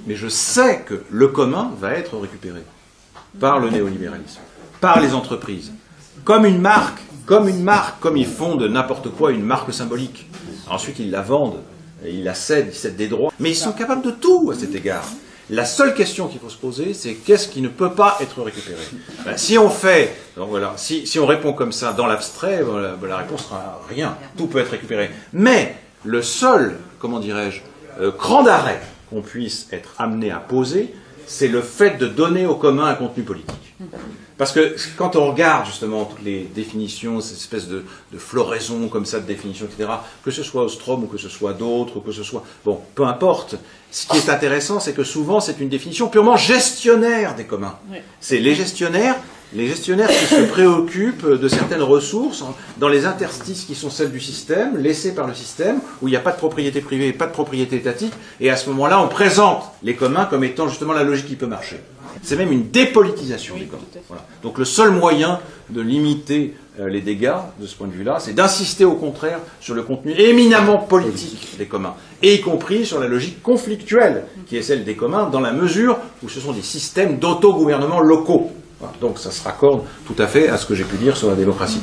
Mais je sais que le commun va être récupéré par le néolibéralisme, par les entreprises, comme une marque, comme ils font de n'importe quoi une marque symbolique. Ensuite, ils la vendent, ils la cèdent, ils cèdent des droits. Mais ils sont capables de tout à cet égard. La seule question qu'il faut se poser, c'est qu'est-ce qui ne peut pas être récupéré? Ben, si on fait, donc voilà, si on répond comme ça dans l'abstrait, la réponse sera rien. Tout peut être récupéré. Mais le seul, comment dirais-je, cran d'arrêt qu'on puisse être amené à poser, c'est le fait de donner au commun un contenu politique. Parce que quand on regarde justement toutes les définitions, cette espèce de floraison comme ça de définitions, etc., que ce soit Ostrom ou que ce soit d'autres, ou que ce soit... Bon, peu importe. Ce qui est intéressant, c'est que souvent c'est une définition purement gestionnaire des communs. Oui. C'est les gestionnaires qui se préoccupent de certaines ressources dans les interstices qui sont celles du système, laissées par le système, où il n'y a pas de propriété privée, pas de propriété étatique, et à ce moment-là, on présente les communs comme étant justement la logique qui peut marcher. C'est même une dépolitisation des communs. Voilà. Donc le seul moyen de limiter les dégâts, de ce point de vue-là, c'est d'insister au contraire sur le contenu éminemment politique des communs, et y compris sur la logique conflictuelle, qui est celle des communs, dans la mesure où ce sont des systèmes d'autogouvernement locaux. Voilà. Donc ça se raccorde tout à fait à ce que j'ai pu dire sur la démocratie.